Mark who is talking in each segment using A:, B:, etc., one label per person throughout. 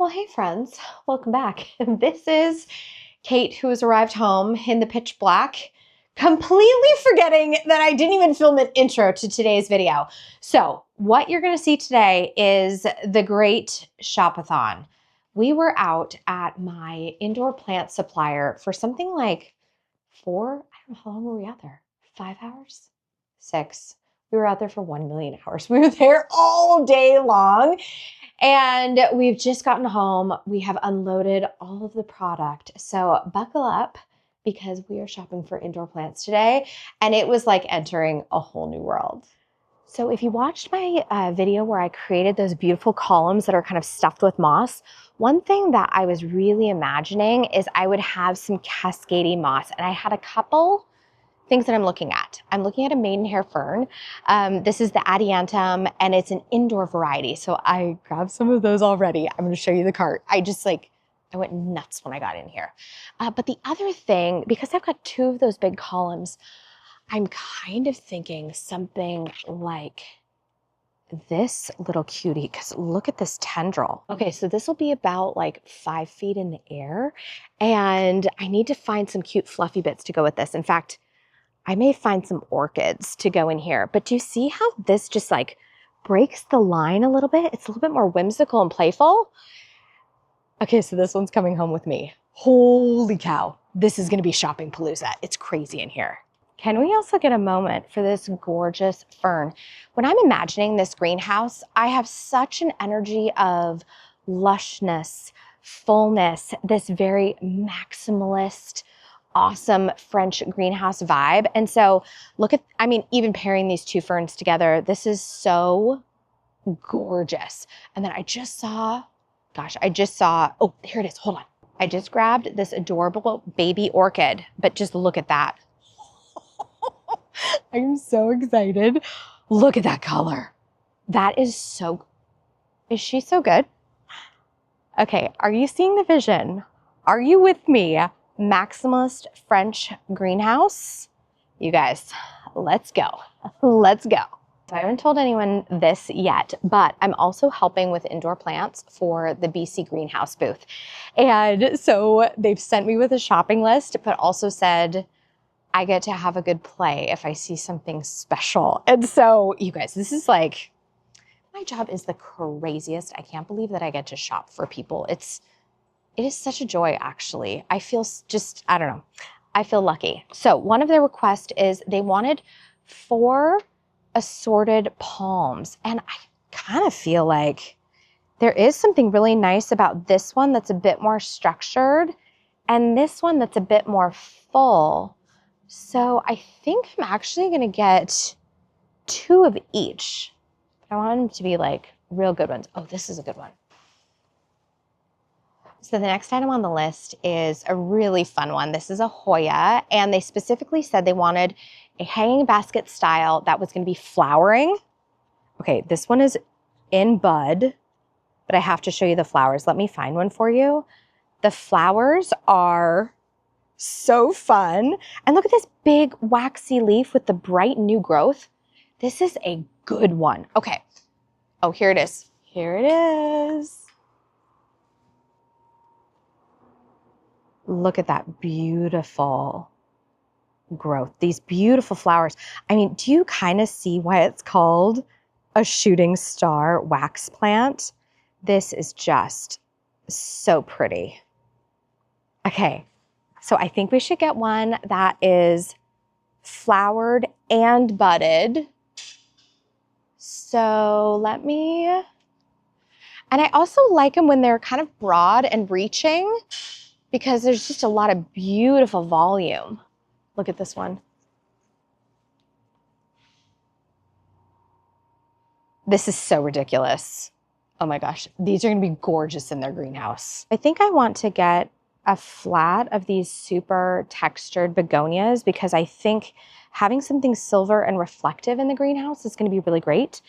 A: Well, hey friends, welcome back. This is Kate, who has arrived home in the pitch black, completely forgetting that I didn't even film an intro to today's video. So what you're gonna see today is the great Shopathon. We were out at my indoor plant supplier for something like I don't know, how long were we out there? 5 hours? 6. We were out there for 1 million hours. We were there all day long. And we've just gotten home. We have unloaded all of the product. So buckle up because we are shopping for indoor plants today. And it was like entering a whole new world. So if you watched my video where I created those beautiful columns that are kind of stuffed with moss, one thing that I was really imagining is I would have some cascading moss. And I had a couple things that I'm looking at. I'm looking at a maidenhair fern. This is the adiantum and it's an indoor variety. So I grabbed some of those already. I'm gonna show you the cart. I went nuts when I got in here. But the other thing, because I've got 2 of those big columns, I'm kind of thinking something like this little cutie, because look at this tendril. Okay, so this will be about like 5 feet in the air. And I need to find some cute fluffy bits to go with this. In fact, I may find some orchids to go in here, but do you see how this just like breaks the line a little bit? It's a little bit more whimsical and playful. Okay, so this one's coming home with me. Holy cow, this is gonna be shopping palooza. It's crazy in here. Can we also get a moment for this gorgeous fern? When I'm imagining this greenhouse, I have such an energy of lushness, fullness, this very maximalist, awesome French greenhouse vibe. And so look at, even pairing these 2 ferns together, this is so gorgeous. And then I just saw, oh, here it is, hold on. I just grabbed this adorable baby orchid, but just look at that. I'm so excited. Look at that color. That is she so good? Okay, are you seeing the vision? Are you with me? Maximalist French greenhouse. You guys, let's go. Let's go. So I haven't told anyone this yet, but I'm also helping with indoor plants for the BC greenhouse booth. And so they've sent me with a shopping list, but also said I get to have a good play if I see something special. And so you guys, this is like, my job is the craziest. I can't believe that I get to shop for people. It is such a joy, actually. I feel I don't know. I feel lucky. So one of their requests is they wanted 4 assorted palms. And I kind of feel like there is something really nice about this one that's a bit more structured and this one that's a bit more full. So I think I'm actually going to get 2 of each. But I want them to be like real good ones. Oh, this is a good one. So the next item on the list is a really fun one. This is a Hoya, and they specifically said they wanted a hanging basket style that was going to be flowering. Okay, this one is in bud, but I have to show you the flowers. Let me find one for you. The flowers are so fun. And look at this big waxy leaf with the bright new growth. This is a good one. Okay. Oh, here it is. Here it is. Look at that beautiful growth, these beautiful flowers. Do you kind of see why it's called a shooting star wax plant? This is just so pretty. Okay, so I think we should get one that is flowered and budded. So and I also like them when they're kind of broad and reaching, because there's just a lot of beautiful volume. Look at this one. This is so ridiculous. Oh my gosh, these are gonna be gorgeous in their greenhouse. I think I want to get a flat of these super textured begonias because I think having something silver and reflective in the greenhouse is gonna be really great.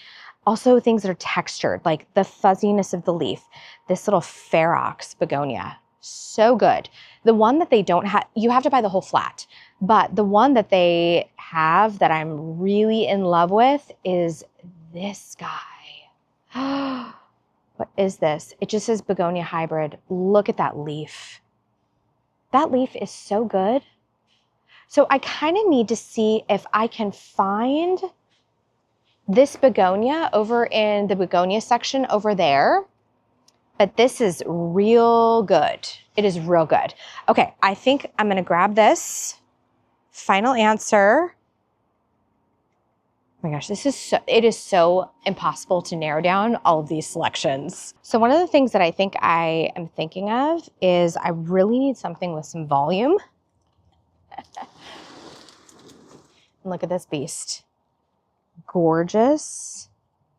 A: Also things that are textured, like the fuzziness of the leaf. This little ferox begonia. So good. The one that they don't have, you have to buy the whole flat, but the one that they have that I'm really in love with is this guy. What is this? It just says begonia hybrid. Look at that leaf. That leaf is so good. So I kind of need to see if I can find this begonia over in the begonia section over there. But this is real good. It is real good. Okay, I think I'm gonna grab this. Final answer. Oh my gosh, it is so impossible to narrow down all of these selections. So one of the things that I think I am thinking of is I really need something with some volume. Look at this beast. Gorgeous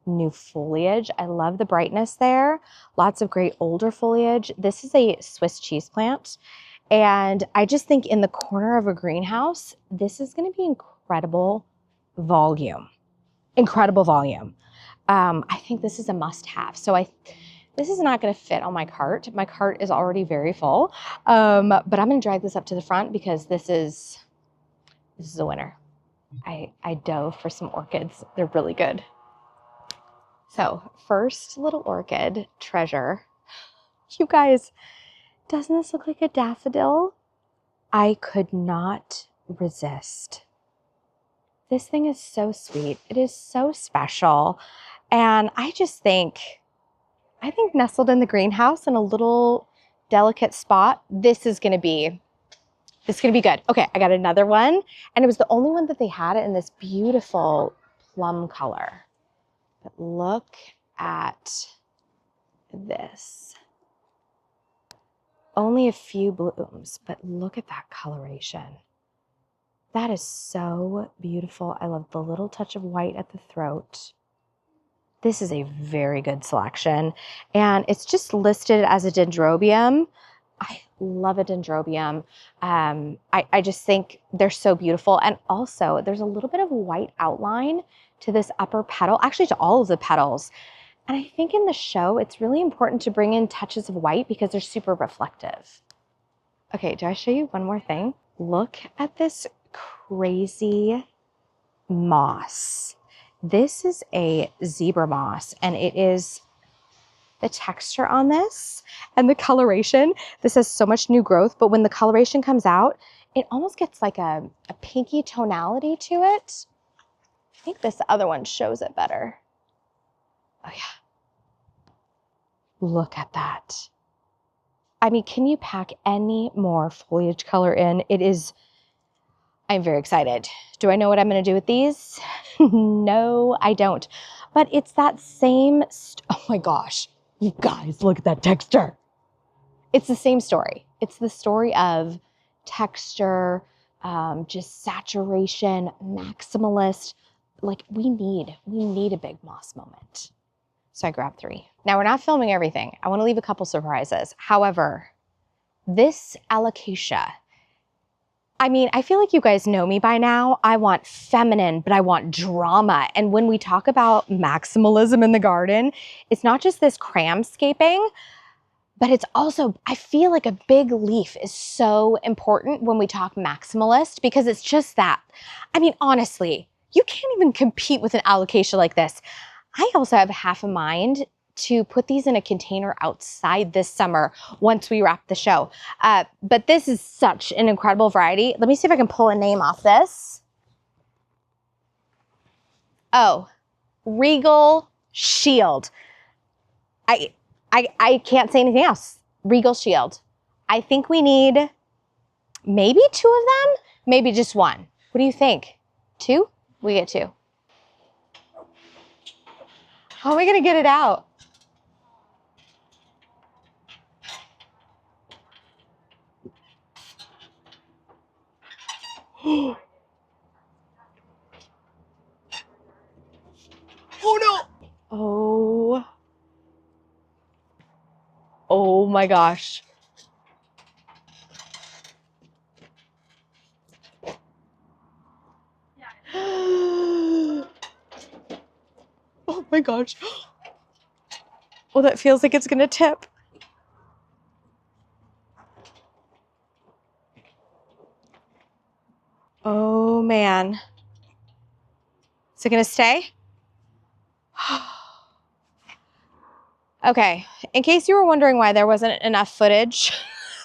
A: new foliage. I love the brightness there. Lots of great older foliage. This is a Swiss cheese plant. And I just think in the corner of a greenhouse, this is going to be incredible volume. Incredible volume. I think this is a must-have. So this is not going to fit on my cart. My cart is already very full. But I'm going to drag this up to the front because this is a winner. I dove for some orchids. They're really good. So first little orchid treasure. You guys, doesn't this look like a daffodil? I could not resist. This thing is so sweet. It is so special. And I think nestled in the greenhouse in a little delicate spot, this is gonna be good. Okay, I got another one. And it was the only one that they had in this beautiful plum color. But look at this. Only a few blooms, but look at that coloration. That is so beautiful. I love the little touch of white at the throat. This is a very good selection. And it's just listed as a dendrobium. I love a dendrobium. I just think they're so beautiful. And also there's a little bit of white outline to this upper petal, actually to all of the petals. And I think in the show, it's really important to bring in touches of white because they're super reflective. Okay, do I show you one more thing? Look at this crazy moss. This is a zebra moss, and it is the texture on this and the coloration. This has so much new growth, but when the coloration comes out, it almost gets like a pinky tonality to it. I think this other one shows it better. Oh yeah. Look at that. I mean, can you pack any more foliage color in? I'm very excited. Do I know what I'm going to do with these? No, I don't. But it's that same, oh my gosh, you guys, look at that texture. It's the same story. It's the story of texture, just saturation, maximalist. Like we need a big moss moment. So I grabbed 3. Now we're not filming everything. I want to leave a couple surprises. However, this Alocasia, I mean, I feel like you guys know me by now. I want feminine, but I want drama. And when we talk about maximalism in the garden, it's not just this cramscaping, but it's also, I feel like a big leaf is so important when we talk maximalist because it's just that. I mean, honestly, you can't even compete with an Alocasia like this. I also have half a mind to put these in a container outside this summer once we wrap the show. But this is such an incredible variety. Let me see if I can pull a name off this. Oh, Regal Shield. I can't say anything else. Regal Shield. I think we need maybe 2 of them, maybe just 1. What do you think? 2? We get 2. How are we gonna get it out? Oh no! Oh my gosh. Oh my gosh. Oh, that feels like it's gonna tip. Oh man. Is it gonna stay? Okay, in case you were wondering why there wasn't enough footage,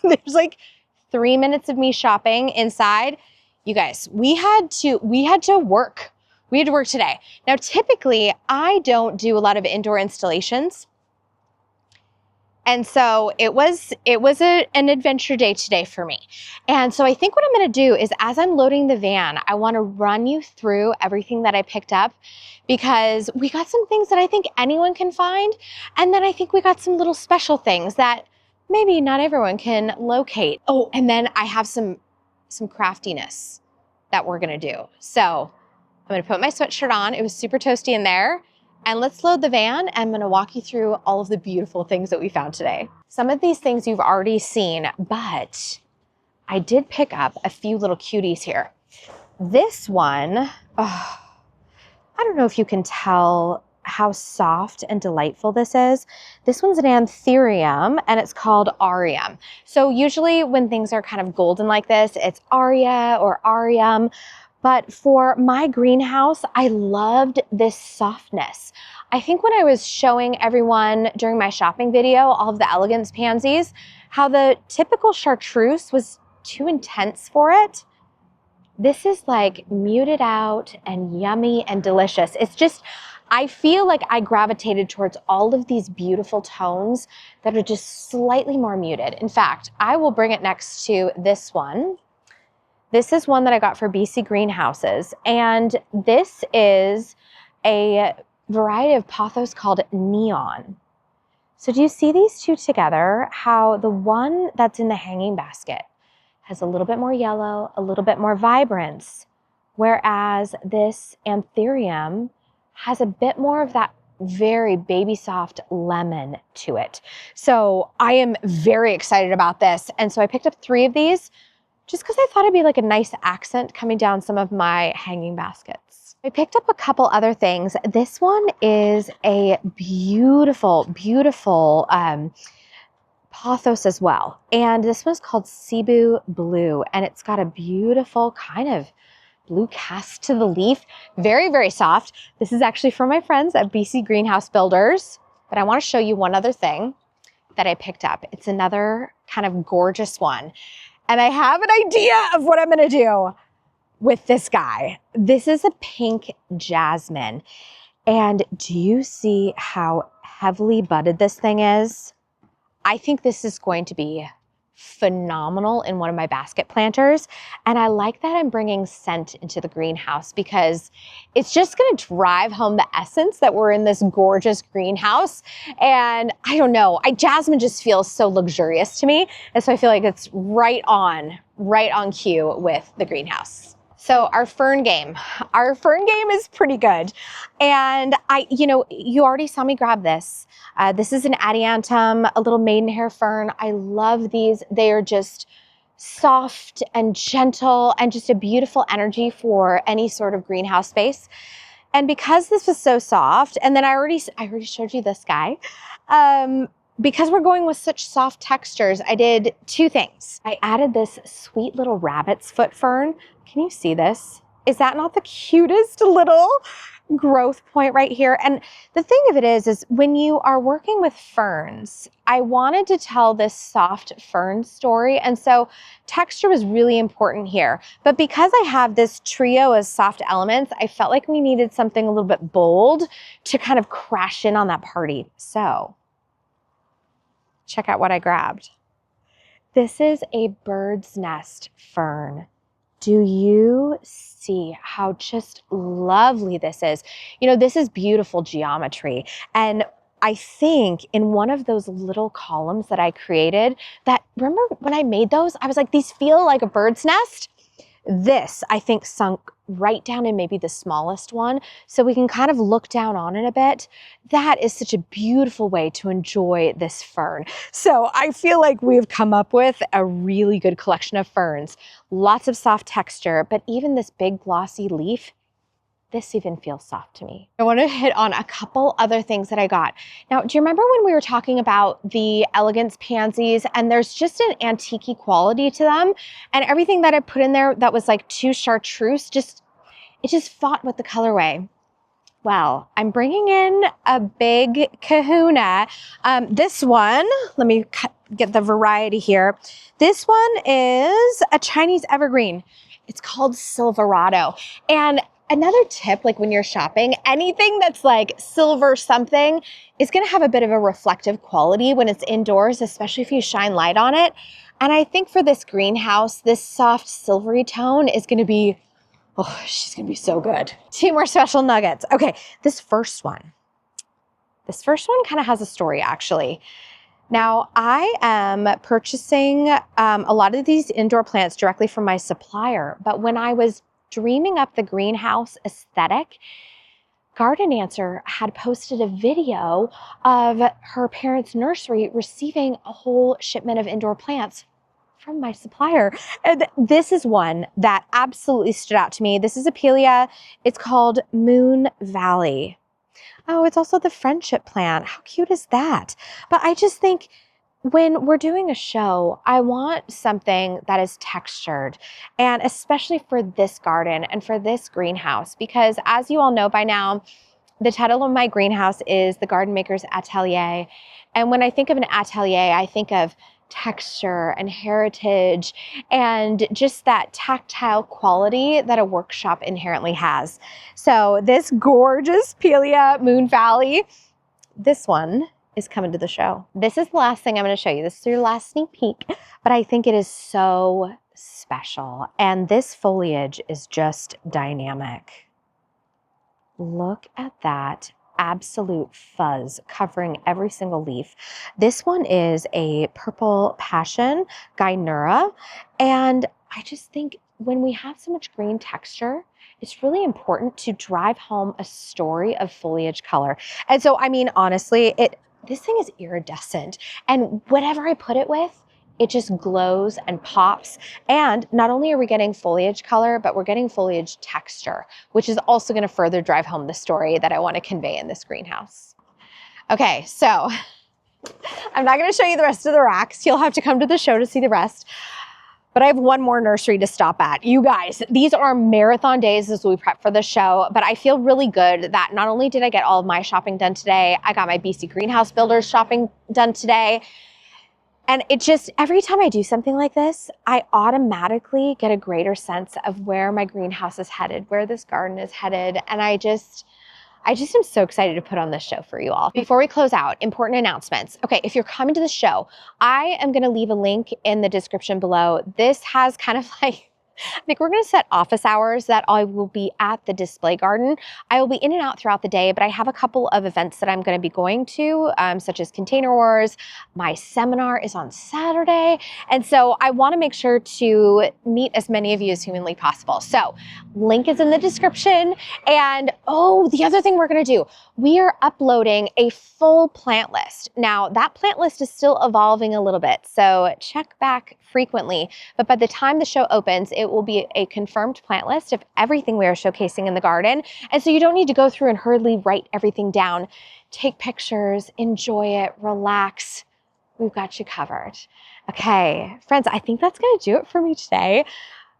A: there's like 3 minutes of me shopping inside. You guys, we had to work. We had to work today. Now, typically, I don't do a lot of indoor installations. And so it was an adventure day today for me. And so I think what I'm gonna do is, as I'm loading the van, I wanna run you through everything that I picked up, because we got some things that I think anyone can find. And then I think we got some little special things that maybe not everyone can locate. Oh, and then I have some craftiness that we're gonna do. So I'm gonna put my sweatshirt on. It was super toasty in there. And let's load the van. I'm gonna walk you through all of the beautiful things that we found today. Some of these things you've already seen, but I did pick up a few little cuties here. This one, oh, I don't know if you can tell how soft and delightful this is. This one's an anthurium and it's called Arium. So usually when things are kind of golden like this, it's Aria or Arium. But for my greenhouse, I loved this softness. I think when I was showing everyone during my shopping video, all of the elegance pansies, how the typical chartreuse was too intense for it. This is like muted out and yummy and delicious. It's just, I feel like I gravitated towards all of these beautiful tones that are just slightly more muted. In fact, I will bring it next to this one. This is one that I got for BC Greenhouses, and this is a variety of pothos called Neon. So do you see these two together? How the one that's in the hanging basket has a little bit more yellow, a little bit more vibrance, whereas this anthurium has a bit more of that very baby soft lemon to it. So I am very excited about this, and so I picked up 3 of these, just because I thought it'd be like a nice accent coming down some of my hanging baskets. I picked up a couple other things. This one is a beautiful, beautiful pothos as well. And this one's called Cebu Blue, and it's got a beautiful kind of blue cast to the leaf. Very, very soft. This is actually from my friends at BC Greenhouse Builders. But I want to show you one other thing that I picked up. It's another kind of gorgeous one. And I have an idea of what I'm gonna do with this guy. This is a pink jasmine. And do you see how heavily budded this thing is? I think this is going to be phenomenal in one of my basket planters. And I like that I'm bringing scent into the greenhouse, because it's just gonna drive home the essence that we're in this gorgeous greenhouse. And I don't know, jasmine just feels so luxurious to me. And so I feel like it's right on cue with the greenhouse. So our fern game is pretty good. And you already saw me grab this. This is an adiantum, a little maidenhair fern. I love these. They are just soft and gentle and just a beautiful energy for any sort of greenhouse space. And because this was so soft, and then I already showed you this guy, because we're going with such soft textures, I did 2 things. I added this sweet little rabbit's foot fern. Can you see this? Is that not the cutest little growth point right here? And the thing of it is when you are working with ferns, I wanted to tell this soft fern story. And so texture was really important here. But because I have this trio of soft elements, I felt like we needed something a little bit bold to kind of crash in on that party. So check out what I grabbed. This is a bird's nest fern. Do you see how just lovely this is? You know, this is beautiful geometry. And I think in one of those little columns that I created, that, remember when I made those, I was like, these feel like a bird's nest. This, I think, sunk right down in maybe the smallest one, so we can kind of look down on it a bit. That is such a beautiful way to enjoy this fern. So I feel like we've come up with a really good collection of ferns. Lots of soft texture, but even this big glossy leaf, this even feels soft to me. I want to hit on a couple other things that I got. Now, do you remember when we were talking about the elegance pansies, and there's just an antique-y quality to them, and everything that I put in there that was like too chartreuse, it just fought with the colorway. Well, I'm bringing in a big kahuna. This one, let me get the variety here. This one is a Chinese evergreen. It's called Silverado. And another tip, like when you're shopping, anything that's like silver something is gonna have a bit of a reflective quality when it's indoors, especially if you shine light on it. And I think for this greenhouse, this soft silvery tone is gonna be, oh, she's gonna be so good. 2 more special nuggets. Okay, this first one kind of has a story actually. Now, I am purchasing a lot of these indoor plants directly from my supplier, but when I was dreaming up the greenhouse aesthetic, Gardenmaker had posted a video of her parents' nursery receiving a whole shipment of indoor plants from my supplier. And this is one that absolutely stood out to me. This is a Pilea. It's called Moon Valley. Oh, it's also the friendship plant. How cute is that? But I just think when we're doing a show, I want something that is textured, and especially for this garden and for this greenhouse, because as you all know by now, the title of my greenhouse is the Gardenmaker's Atelier. And when I think of an atelier, I think of texture and heritage and just that tactile quality that a workshop inherently has. So this gorgeous Pilea Moon Valley, this one is coming to the show. This is the last thing I'm going to show you. This is your last sneak peek, but I think it is so special. And this foliage is just dynamic. Look at that absolute fuzz covering every single leaf. This one is a purple passion Gynura, and I just think when we have so much green texture, it's really important to drive home a story of foliage color. And so, I mean, honestly, this thing is iridescent, and whatever I put it with, it just glows and pops. And not only are we getting foliage color, but we're getting foliage texture, which is also going to further drive home the story that I want to convey in this greenhouse. Okay, so I'm not going to show you the rest of the racks. You'll have to come to the show to see the rest. But I have one more nursery to stop at. You guys, these are marathon days as we prep for the show, but I feel really good that not only did I get all of my shopping done today, I got my BC Greenhouse Builders shopping done today. And it just, every time I do something like this, I automatically get a greater sense of where my greenhouse is headed, where this garden is headed. And I just am so excited to put on this show for you all. Before we close out, important announcements. Okay, if you're coming to the show, I am gonna leave a link in the description below. This has kind of like, I think we're going to set office hours that I will be at the display garden. I will be in and out throughout the day, but I have a couple of events that I'm going to be going to, such as Container Wars. My seminar is on Saturday. And so I want to make sure to meet as many of you as humanly possible. So link is in the description. And oh, the other thing we're going to do, we are uploading a full plant list. Now that plant list is still evolving a little bit, so check back frequently. But by the time the show opens, it will be a confirmed plant list of everything we are showcasing in the garden. And so you don't need to go through and hurriedly write everything down. Take pictures, enjoy it, relax. We've got you covered. Okay, friends, I think that's going to do it for me today.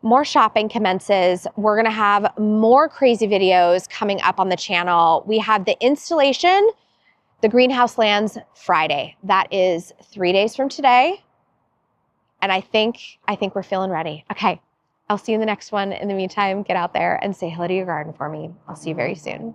A: More shopping commences. We're going to have more crazy videos coming up on the channel. We have the installation. The greenhouse lands Friday. That is 3 days from today. And I think we're feeling ready. Okay, I'll see you in the next one. In the meantime, get out there and say hello to your garden for me. I'll see you very soon.